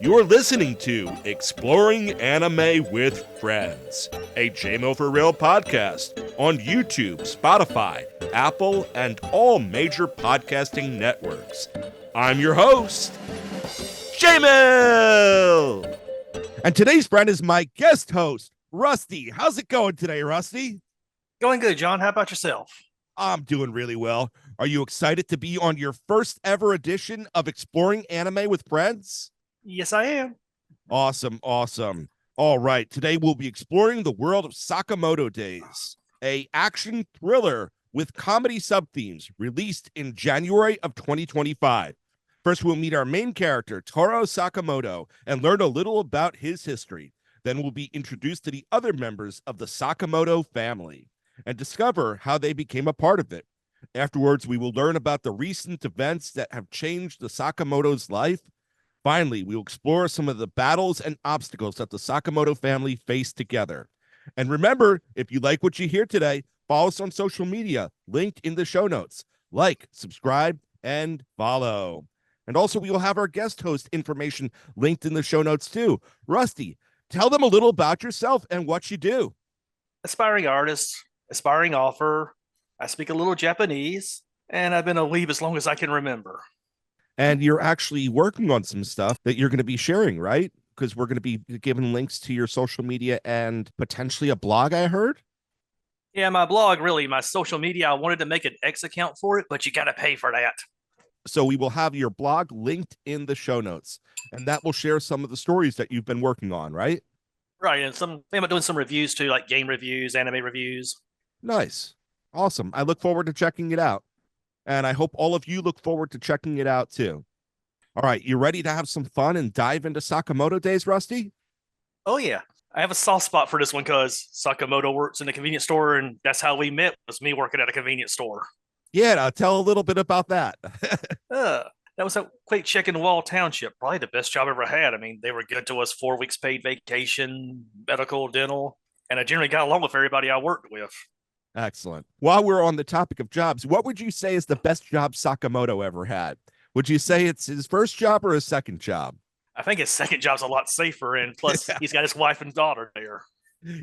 You're listening to Exploring Anime with Friends, a JMO for Real podcast on YouTube, Spotify, Apple, and all major podcasting networks. I'm your host, JMO! And today's friend is my guest host, Rusty. How's it going today, Rusty? Going good, John. How about yourself? I'm doing really well. Are you excited to be on your first ever edition of Exploring Anime with Friends? Yes, I am. Awesome. All right, today we'll be exploring the world of Sakamoto Days, a action thriller with comedy sub-themes released in January of 2025. First, we'll meet our main character, Toro Sakamoto, and learn a little about his history. Then we'll be introduced to the other members of the Sakamoto family and discover how they became a part of it. Afterwards, we will learn about the recent events that have changed the Sakamoto's life. Finally, we'll explore some of the battles and obstacles that the Sakamoto family face together. And remember, if you like what you hear today, follow us on social media, linked in the show notes. Like, subscribe, and follow. And also, we will have our guest host information linked in the show notes too. Rusty, tell them a little about yourself and what you do. Aspiring artist, aspiring author. I speak a little Japanese, and I've been a weeb as long as I can remember. And you're actually working on some stuff that you're going to be sharing, right? Because we're going to be giving links to your social media and potentially a blog, I heard. Yeah, my blog, really, my social media, I wanted to make an X account for it, but you got to pay for that. So we will have your blog linked in the show notes, and that will share some of the stories that you've been working on, right? Right, and I'm doing some reviews too, like game reviews, anime reviews. Nice. Awesome. I look forward to checking it out. And I hope all of you look forward to checking it out too. All right, you ready to have some fun and dive into Sakamoto Days, Rusty? Oh, yeah. I have a soft spot for this one because Sakamoto works in a convenience store, and that's how we met, was me working at a convenience store. Yeah, now tell a little bit about that. That was at Quake Check in Wall Township. Probably the best job I ever had. I mean, they were good to us, 4 weeks paid vacation, medical, dental, and I generally got along with everybody I worked with. Excellent. While we're on the topic of jobs, what would you say is the best job Sakamoto ever had? Would you say it's his first job or his second job? I think his second job's a lot safer, and plus he's got his wife and daughter there.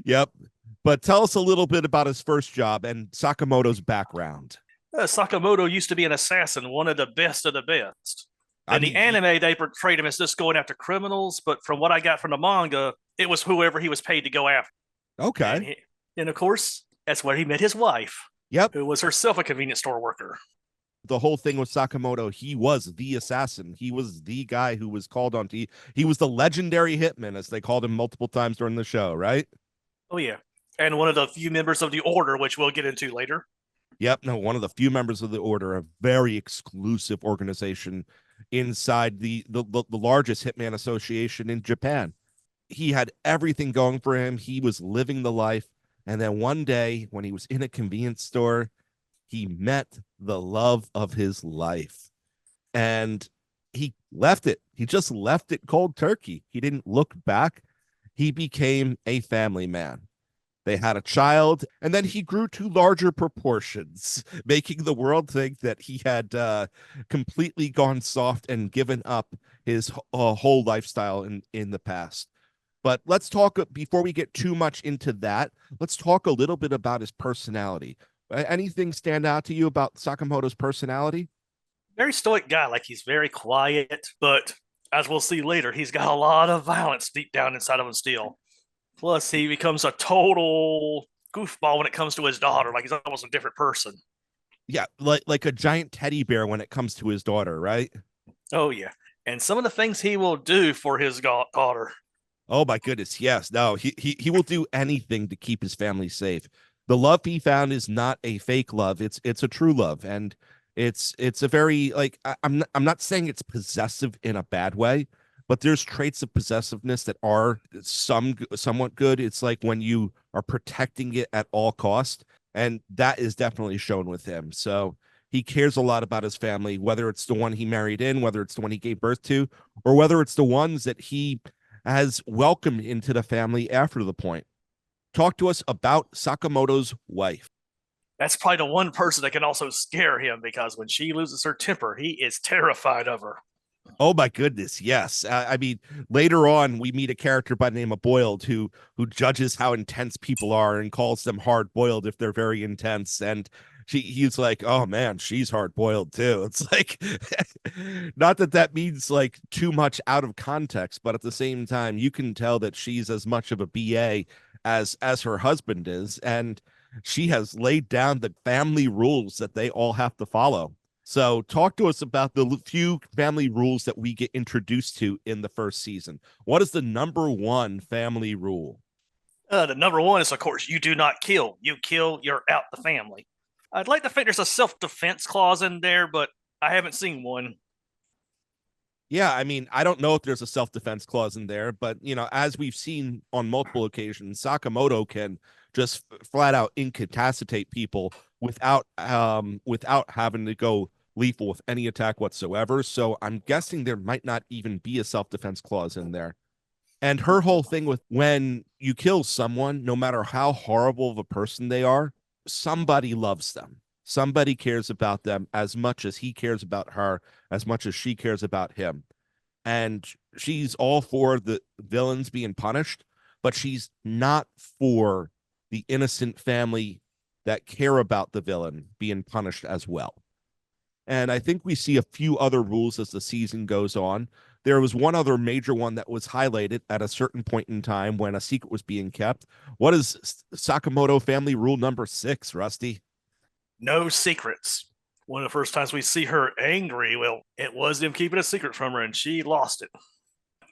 Yep. But tell us a little bit about his first job and Sakamoto's background. Sakamoto used to be an assassin, one of the best of the best. In the anime, they portrayed him as just going after criminals, but from what I got from the manga, it was whoever he was paid to go after. Okay. And of course, that's where he met his wife. Yep. Who was herself a convenience store worker. The whole thing with Sakamoto, he was the assassin. He was the guy who was called on to. He was the legendary hitman, as they called him multiple times during the show, right? Oh, yeah. And one of the few members of the Order, which we'll get into later. Yep. No, one of the few members of the Order, a very exclusive organization inside the largest hitman association in Japan. He had everything going for him. He was living the life. And then one day when he was in a convenience store, he met the love of his life and he left it. He just left it cold turkey. He didn't look back. He became a family man. They had a child, and then he grew to larger proportions, making the world think that he had completely gone soft and given up his whole lifestyle in the past. But let's talk, before we get too much into that, let's talk a little bit about his personality. Anything stand out to you about Sakamoto's personality? Very stoic guy, like he's very quiet, but as we'll see later, he's got a lot of violence deep down inside of him still. Plus, he becomes a total goofball when it comes to his daughter, like he's almost a different person. Yeah, like a giant teddy bear when it comes to his daughter, right? Oh, yeah. And some of the things he will do for his daughter. Oh, my goodness, yes. No, he will do anything to keep his family safe. The love he found is not a fake love. It's a true love. And it's a very, like, I'm not saying it's possessive in a bad way, but there's traits of possessiveness that are somewhat good. It's like when you are protecting it at all cost, and that is definitely shown with him. So he cares a lot about his family, whether it's the one he married in, whether it's the one he gave birth to, or whether it's the ones that he has welcomed into the family after the point. Talk to us about Sakamoto's wife. That's probably the one person that can also scare him, because when she loses her temper, he is terrified of her. Oh my goodness, yes. I mean, later on, we meet a character by the name of Boiled who judges how intense people are and calls them hard boiled if they're very intense. And he's like, oh man, she's hard boiled too. It's like, not that that means like too much out of context, but at the same time, you can tell that she's as much of a BA as her husband is, and she has laid down the family rules that they all have to follow. So, talk to us about the few family rules that we get introduced to in the first season. What is the number one family rule? The number one is, of course, you do not kill. You kill, you're out the family. I'd like to think there's a self defense clause in there, but I haven't seen one. Yeah, I mean, I don't know if there's a self-defense clause in there, but as we've seen on multiple occasions, Sakamoto can just flat out incapacitate people without having to go lethal with any attack whatsoever. So I'm guessing there might not even be a self-defense clause in there. And her whole thing with when you kill someone, no matter how horrible of a person they are, somebody loves them. Somebody cares about them as much as he cares about her, as much as she cares about him. And she's all for the villains being punished, but she's not for the innocent family that care about the villain being punished as well. And I think we see a few other rules as the season goes on. There was one other major one that was highlighted at a certain point in time when a secret was being kept. What is Sakamoto family rule number 6, Rusty? No secrets. One of the first times we see her angry, well, it was him keeping a secret from her, and she lost it.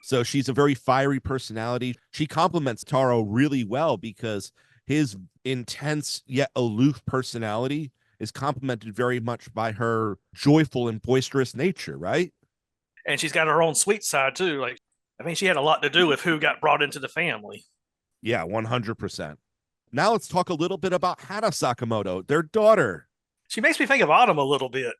So she's a very fiery personality. She complements Taro really well because his intense yet aloof personality is complemented very much by her joyful and boisterous nature, right? And she's got her own sweet side, too. Like, I mean, she had a lot to do with who got brought into the family. Yeah, 100%. Now let's talk a little bit about Hana Sakamoto, their daughter. She makes me think of Autumn a little bit.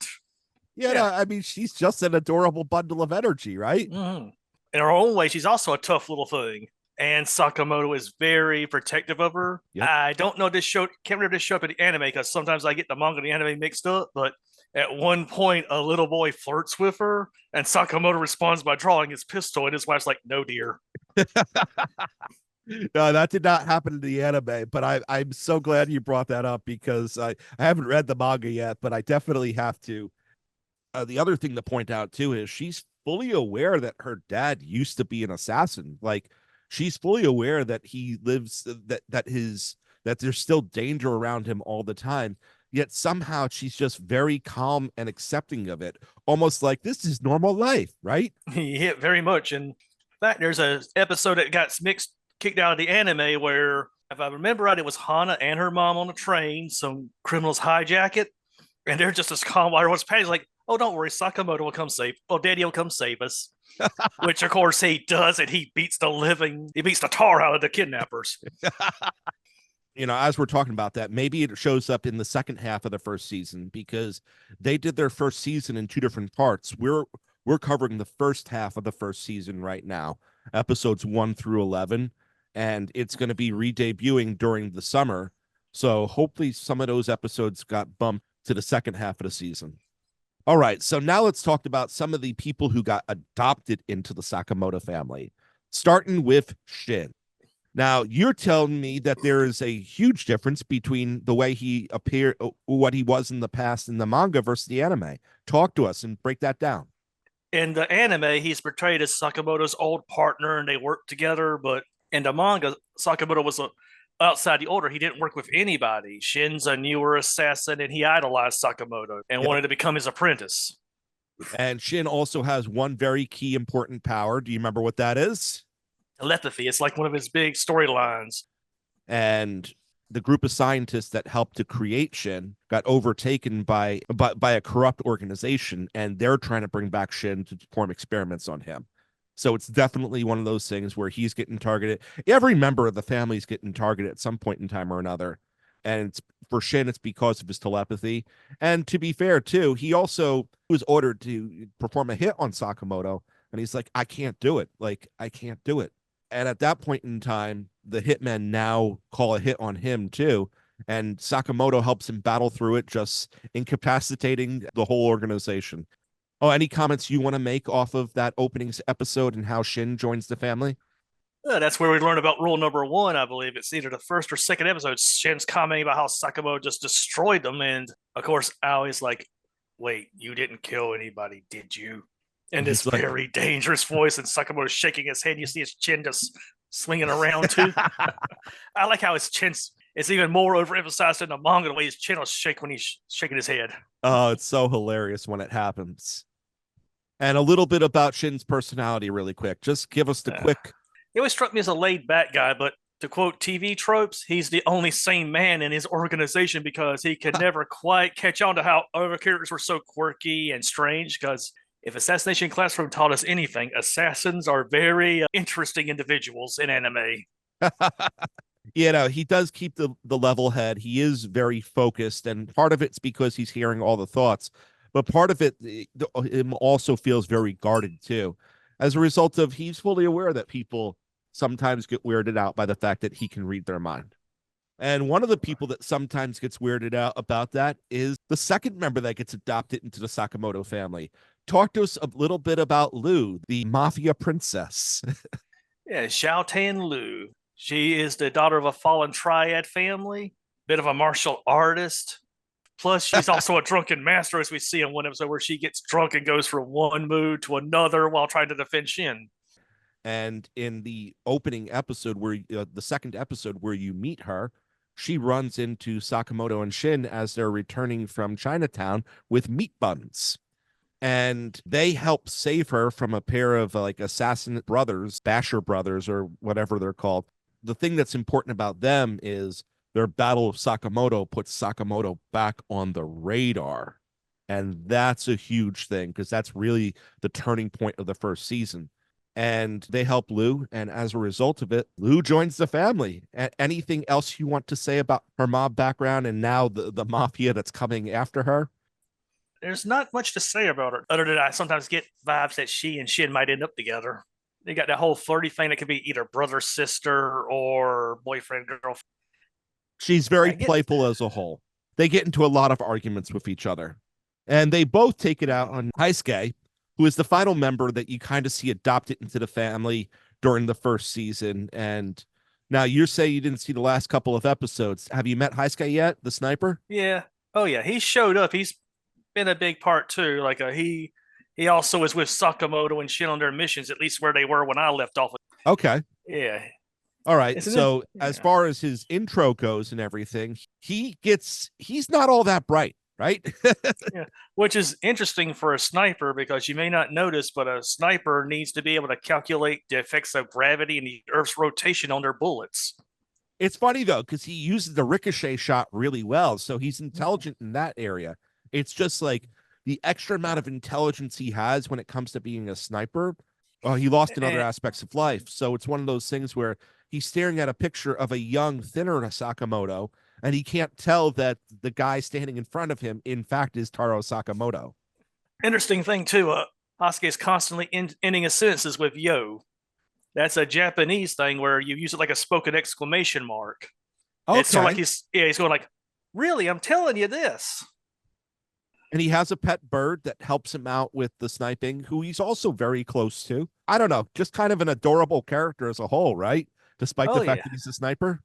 Yeah, no, I mean, she's just an adorable bundle of energy, right? Mm-hmm. In her own way, she's also a tough little thing. And Sakamoto is very protective of her. Yep. I don't know this show, can't remember this show up in the anime because sometimes I get the manga and the anime mixed up. But at one point, a little boy flirts with her, and Sakamoto responds by drawing his pistol, and his wife's like, "No, dear." No, that did not happen in the anime, but I'm so glad you brought that up because I haven't read the manga yet, but I definitely have to. The other thing to point out too is she's fully aware that her dad used to be an assassin. Like she's fully aware that he lives that there's still danger around him all the time. Yet somehow she's just very calm and accepting of it, almost like this is normal life, right? He hit very much. And in fact, there's a episode that got kicked out of the anime where, if I remember right, it was Hana and her mom on a train. Some criminals hijack it, and they're just as calm while everyone's panicking, like, "Oh, don't worry, Sakamoto will come save. Oh, Daddy will come save us." Which, of course, he does, and he beats the tar out of the kidnappers. As we're talking about that, maybe it shows up in the second half of the first season because they did their first season in two different parts. We're covering the first half of the first season right now, episodes 1 through 11, and it's going to be re-debuting during the summer. So hopefully some of those episodes got bumped to the second half of the season. All right, so now let's talk about some of the people who got adopted into the Sakamoto family, starting with Shin. Now, you're telling me that there is a huge difference between the way he appeared, what he was in the past in the manga versus the anime. Talk to us and break that down. In the anime, he's portrayed as Sakamoto's old partner, and they work together. But in the manga, Sakamoto was outside the order. He didn't work with anybody. Shin's a newer assassin, and he idolized Sakamoto and wanted to become his apprentice. And Shin also has one very key important power. Do you remember what that is? Telepathy. It's like one of his big storylines. And the group of scientists that helped to create Shin got overtaken by a corrupt organization, and they're trying to bring back Shin to perform experiments on him. So it's definitely one of those things where he's getting targeted. Every member of the family is getting targeted at some point in time or another. And for Shin, it's because of his telepathy. And to be fair, too, he also was ordered to perform a hit on Sakamoto. And he's like, I can't do it. Like, I can't do it. And at that point in time, the hitmen now call a hit on him, too. And Sakamoto helps him battle through it, just incapacitating the whole organization. Oh, any comments you want to make off of that opening episode and how Shin joins the family? That's where we learn about rule number one, I believe. It's either the first or second episode. Shin's commenting about how Sakamoto just destroyed them. And of course, Aoi's like, wait, you didn't kill anybody, did you? In this He's like, very dangerous voice. And Sakamoto's shaking his head. You see his chin just swinging around too. I like how his chin's it's even more overemphasized in the manga, the way his chin will shake when he's shaking his head. oh, it's so hilarious when it happens. And a little bit about Shin's personality, really quick. Just give us the quick. He always struck me as a laid back guy, but to quote TV tropes, he's the only sane man in his organization because he could never quite catch on to how other characters were so quirky and strange. Because if Assassination Classroom taught us anything, assassins are very interesting individuals in anime. He does keep the level head. He is very focused, and part of it's because he's hearing all the thoughts, but part of it him also feels very guarded too, as a result of he's fully aware that people sometimes get weirded out by the fact that he can read their mind. And one of the people that sometimes gets weirded out about that is the second member that gets adopted into the Sakamoto family. Talk to us a little bit about Lu, the mafia princess. Yeah, Xiao Tan Lu. She is the daughter of a fallen triad family, bit of a martial artist. Plus, she's also a drunken master, as we see in one episode where she gets drunk and goes from one mood to another while trying to defend Shin. And in the opening episode, where the second episode where you meet her, she runs into Sakamoto and Shin as they're returning from Chinatown with meat buns. And they help save her from a pair of like assassin brothers, Basher brothers, or whatever they're called. The thing that's important about them is their battle of Sakamoto puts Sakamoto back on the radar. And that's a huge thing because that's really the turning point of the first season. And they help Lu. And as a result of it, Lu joins the family. Anything else you want to say about her mob background and now the mafia that's coming after her? There's not much to say about her, other than I sometimes get vibes that she and Shin might end up together. They got that whole flirty thing that could be either brother, sister, or boyfriend, girlfriend. She's very playful as a whole. They get into a lot of arguments with each other. And they both take it out on Heisuke, who is the final member that you kind of see adopted into the family during the first season. And now you say you didn't see the last couple of episodes. Have you met Heisuke yet, the sniper? Yeah. Oh, yeah. He showed up. He's been a big part, too. Like, he also is with Sakamoto and Shin on their missions, at least where they were when I left off. Okay. Yeah. All right. So as far as his intro goes and everything, he's not all that bright, right? Yeah. Which is interesting for a sniper because you may not notice, but a sniper needs to be able to calculate the effects of gravity and the Earth's rotation on their bullets. It's funny, though, because he uses the ricochet shot really well. So he's intelligent in that area. It's just like the extra amount of intelligence he has when it comes to being a sniper. Oh, he lost in other aspects of life. So it's one of those things where he's staring at a picture of a young, thinner Sakamoto, and he can't tell that the guy standing in front of him, in fact, is Taro Sakamoto. Interesting thing, too. Asuke is constantly ending his sentences with yo. That's a Japanese thing where you use it like a spoken exclamation mark. Okay. It's sort of like he's going like, really, I'm telling you this. And he has a pet bird that helps him out with the sniping, who he's also very close to. I don't know, just kind of an adorable character as a whole, right? Despite the fact that he's a sniper.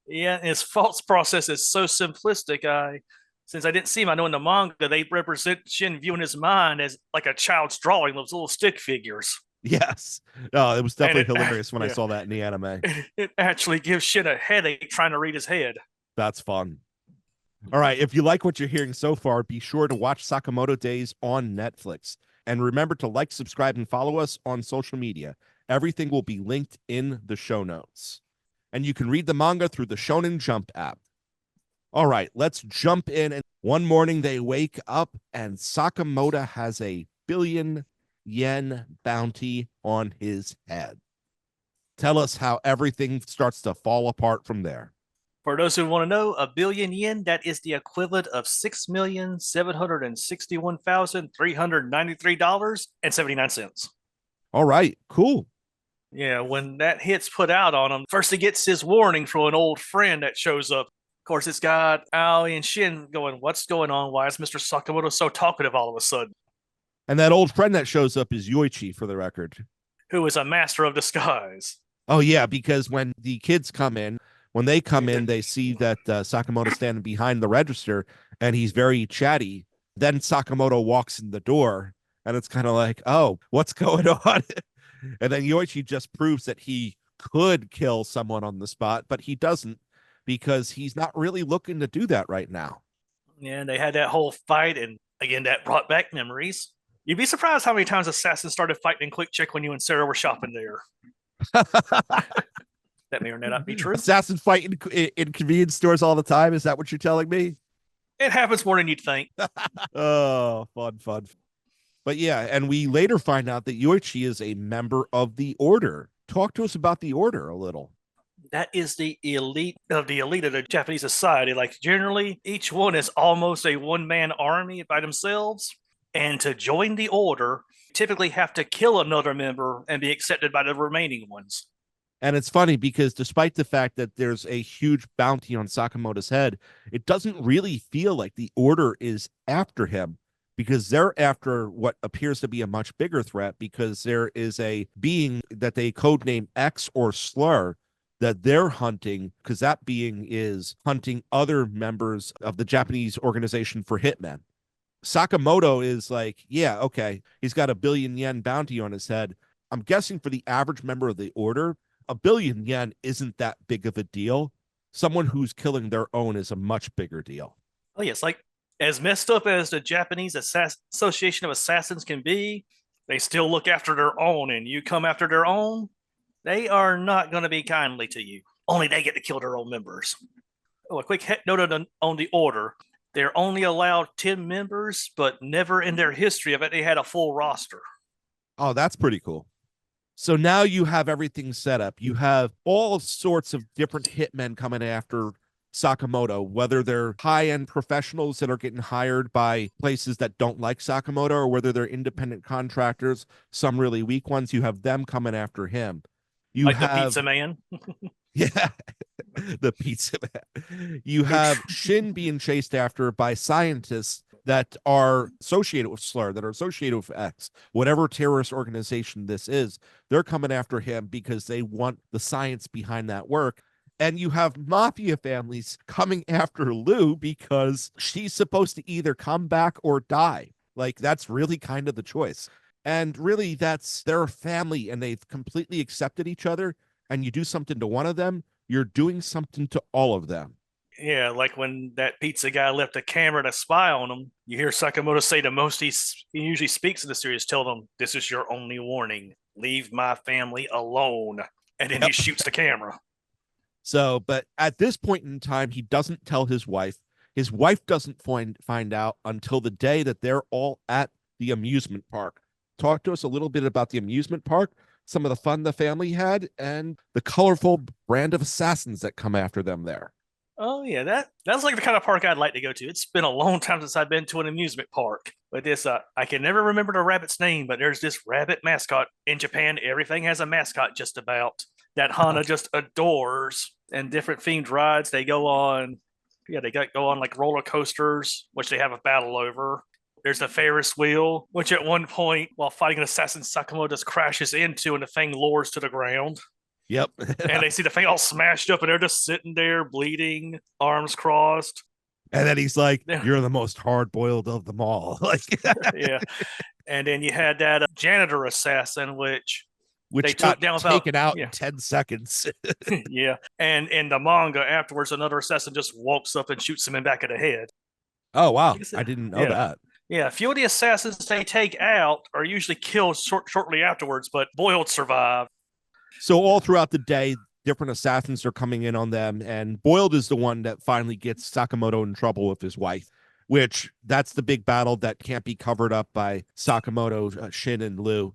Yeah, and his thoughts process is so simplistic. Since I didn't see him, I know in the manga they represent Shin viewing his mind as like a child's drawing, those little stick figures. Yes. Oh, it was definitely hilarious when I saw that in the anime. It actually gives Shin a headache trying to read his head. That's fun. All right. If you like what you're hearing so far, be sure to watch Sakamoto Days on Netflix. And remember to like, subscribe, and follow us on social media. Everything will be linked in the show notes. And you can read the manga through the Shonen Jump app. All right, let's jump in. And one morning they wake up and Sakamoto has a 1 billion yen bounty on his head. Tell us how everything starts to fall apart from there. For those who want to know, 1 billion yen, that is the equivalent of $6,761,393.79. All right, cool. Yeah, when that hit's put out on him, first he gets his warning from an old friend that shows up. Of course, it's got Aoi and Shin going, what's going on? Why is Mr. Sakamoto so talkative all of a sudden? And that old friend that shows up is Yoichi, for the record. Who is a master of disguise. Oh, yeah, because when the kids come in, when they come in, they see that Sakamoto standing behind the register and he's very chatty. Then Sakamoto walks in the door and it's kind of like, oh, what's going on? And then Yoichi just proves that he could kill someone on the spot, but he doesn't because he's not really looking to do that right now. And they had that whole fight, and again, that brought back memories. You'd be surprised how many times assassins started fighting in Quick Check when you and Sarah were shopping there. That may or may not be true. Assassin fight in convenience stores all the time. Is that what you're telling me? It happens more than you'd think. Oh, fun. But yeah, and we later find out that Yoichi is a member of the Order. Talk to us about the Order a little. That is the elite of the Japanese society. Like, generally, each one is almost a one-man army by themselves. And to join the Order, typically have to kill another member and be accepted by the remaining ones. And it's funny because despite the fact that there's a huge bounty on Sakamoto's head, it doesn't really feel like the Order is after him, because they're after what appears to be a much bigger threat, because there is a being that they codename X or Slur that they're hunting, because that being is hunting other members of the Japanese organization for hitmen. Sakamoto is like, yeah, okay, he's got $1 billion yen bounty on his head. I'm guessing for the average member of the Order, $1 billion yen isn't that big of a deal. Someone who's killing their own is a much bigger deal. Oh, yes. Like, as messed up as the Japanese Association of Assassins can be, they still look after their own, and you come after their own, they are not going to be kindly to you. Only they get to kill their own members. Oh, a quick note on the Order. They're only allowed 10 members, but never in their history of it, they had a full roster. Oh, that's pretty cool. So now you have everything set up. You have all sorts of different hitmen coming after Sakamoto, whether they're high-end professionals that are getting hired by places that don't like Sakamoto, or whether they're independent contractors, some really weak ones. You have them coming after him. You like have the pizza man. Yeah, the pizza man. You have Shin being chased after by scientists that are associated with Slur, that are associated with X, whatever terrorist organization this is. They're coming after him because they want the science behind that work. And you have mafia families coming after Lou because she's supposed to either come back or die. Like, that's really kind of the choice. And really, that's their family, and they've completely accepted each other. And you do something to one of them, you're doing something to all of them. Yeah, like when that pizza guy left a camera to spy on him, you hear Sakamoto say the most he usually speaks in the series, tell them, "This is your only warning. Leave my family alone." And then he shoots the camera. So, but at this point in time, he doesn't tell his wife. His wife doesn't find out until the day that they're all at the amusement park. Talk to us a little bit about the amusement park, some of the fun the family had, and the colorful brand of assassins that come after them there. Oh yeah, that's like the kind of park I'd like to go to. It's been a long time since I've been to an amusement park. But this I can never remember the rabbit's name, but there's this rabbit mascot. In Japan, everything has a mascot just about that Hana just adores. And different themed rides they go on. Yeah, they go on like roller coasters, which they have a battle over. There's the Ferris wheel, which at one point, while fighting an assassin, Sakamoto just crashes into, and the thing lowers to the ground. Yep. And they see the thing all smashed up, and they're just sitting there bleeding, arms crossed. And then he's like, "You're the most hard-boiled of them all." Like, yeah. And then you had that janitor assassin, which they took down taken out in 10 seconds. Yeah. And in the manga afterwards, another assassin just walks up and shoots him in the back of the head. Oh, wow. I didn't know that. Yeah, a few of the assassins they take out are usually killed shortly afterwards, but Boiled survive. So all throughout the day, different assassins are coming in on them, and Boiled is the one that finally gets Sakamoto in trouble with his wife, which that's the big battle that can't be covered up by Sakamoto, Shin, and Lou.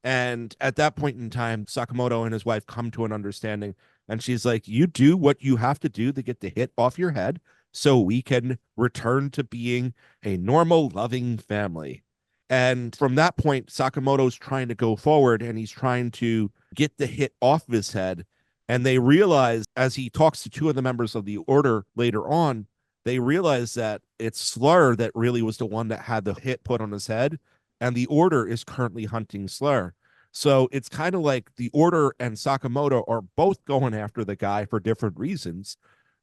And at that point in time, Sakamoto and his wife come to an understanding, and she's like, "You do what you have to do to get the hit off your head so we can return to being a normal, loving family." And from that point, Sakamoto's trying to go forward, and he's trying to get the hit off of his head. And they realize, as he talks to two of the members of the Order later on, they realize that it's Slur that really was the one that had the hit put on his head. and the Order is currently hunting Slayer. So it's kind of like the Order and Sakamoto are both going after the guy for different reasons,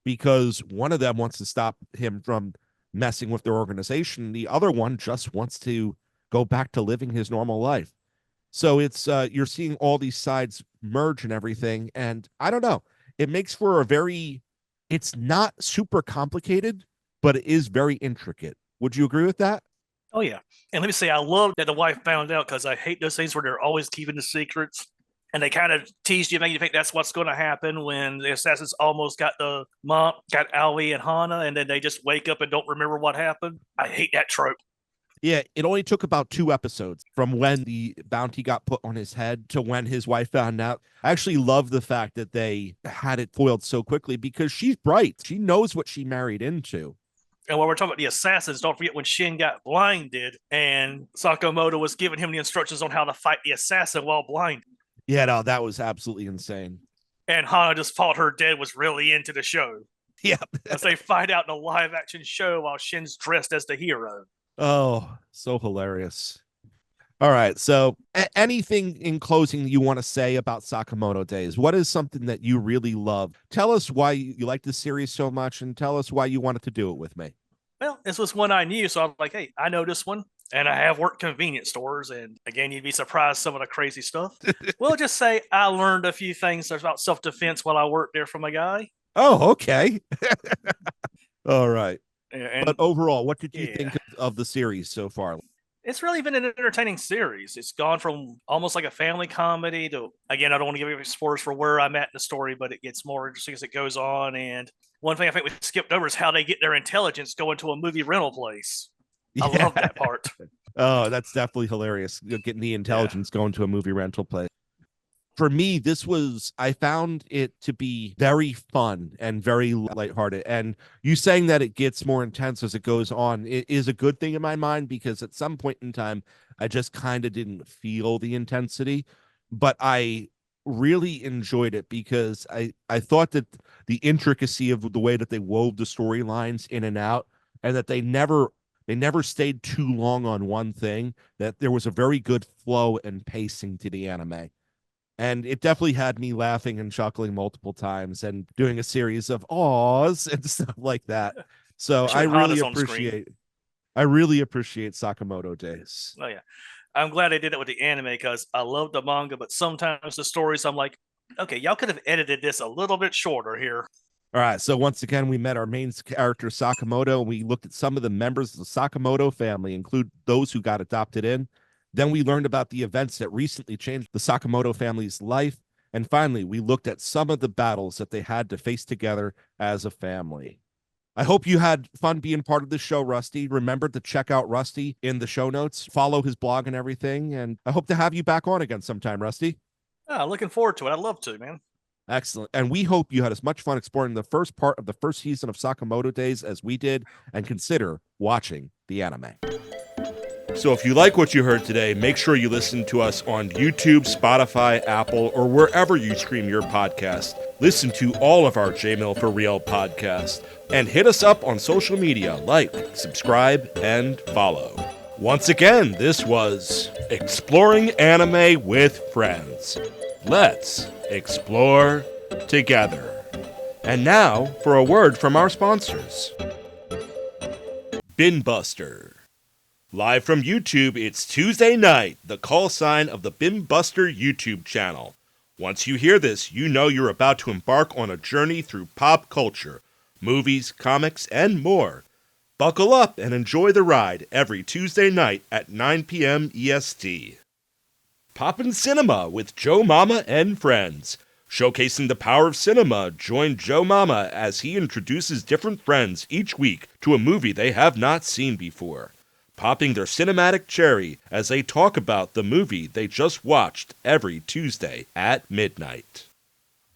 because one of them wants to stop him from messing with their organization. The other one just wants to go back to living his normal life. So it's you're seeing all these sides merge and everything. And I don't know, it makes for a very, it's not super complicated, but it is very intricate. Would you agree with that? Oh yeah, and let me say, I love that the wife found out, because I hate those things where they're always keeping the secrets, and they kind of tease you, make you think that's what's going to happen when the assassins almost got the mom, got Aoi and Hana, and then they just wake up and don't remember what happened. I hate that trope. Yeah, it only took about 2 episodes from when the bounty got put on his head to when his wife found out. I actually love the fact that they had it foiled so quickly, because she's bright. She knows what she married into. And while we're talking about the assassins, don't forget when Shin got blinded and Sakamoto was giving him the instructions on how to fight the assassin while blind. Yeah, no, that was absolutely insane. And Hana just thought her dad was really into the show. Yeah. As they find out in a live action show while Shin's dressed as the hero. Oh, so hilarious. All right. So, anything in closing you want to say about Sakamoto Days? What is something that you really love? Tell us why you like this series so much, and tell us why you wanted to do it with me. Well, this was one I knew, so I was like, hey, I know this one. And I have worked convenience stores. And again, you'd be surprised some of the crazy stuff. We'll just say I learned a few things about self-defense while I worked there from a guy. Oh, okay. All right. And but overall, what did you think of the series so far? It's really been an entertaining series. It's gone from almost like a family comedy to, again, I don't want to give you spoilers for where I'm at in the story, but it gets more interesting as it goes on. And one thing I think we skipped over is how they get their intelligence going to a movie rental place. I love that part. Oh, that's definitely hilarious. Getting the intelligence going to a movie rental place. For me, I found it to be very fun and very lighthearted. And you saying that it gets more intense as it goes on, it is a good thing in my mind, because at some point in time, I just kind of didn't feel the intensity, but I really enjoyed it, because I thought that the intricacy of the way that they wove the storylines in and out, and that they never stayed too long on one thing, that there was a very good flow and pacing to the anime. And it definitely had me laughing and chuckling multiple times and doing a series of awes and stuff like that. So I really appreciate Sakamoto Days. Oh yeah. I'm glad they did it with the anime, because I love the manga, but sometimes the stories I'm like, okay, y'all could have edited this a little bit shorter here. All right. So once again, we met our main character, Sakamoto, and we looked at some of the members of the Sakamoto family, include those who got adopted in. Then we learned about the events that recently changed the Sakamoto family's life. And finally, we looked at some of the battles that they had to face together as a family. I hope you had fun being part of the show, Rusty. Remember to check out Rusty in the show notes, follow his blog and everything. And I hope to have you back on again sometime, Rusty. Oh, looking forward to it. I'd love to, man. Excellent. And we hope you had as much fun exploring the first part of the first season of Sakamoto Days as we did, and consider watching the anime. So if you like what you heard today, make sure you listen to us on YouTube, Spotify, Apple, or wherever you stream your podcast. Listen to all of our JMill for Real podcasts, and hit us up on social media, like, subscribe, and follow. Once again, this was Exploring Anime with Friends. Let's explore together. And now for a word from our sponsors. Binbuster. Live from YouTube, it's Tuesday night, the call sign of the Binbuster YouTube channel. Once you hear this, you know you're about to embark on a journey through pop culture, movies, comics, and more. Buckle up and enjoy the ride every Tuesday night at 9 p.m. EST. Poppin' Cinema with Joe Mama and friends. Showcasing the power of cinema, join Joe Mama as he introduces different friends each week to a movie they have not seen before, popping their cinematic cherry as they talk about the movie they just watched every Tuesday at midnight.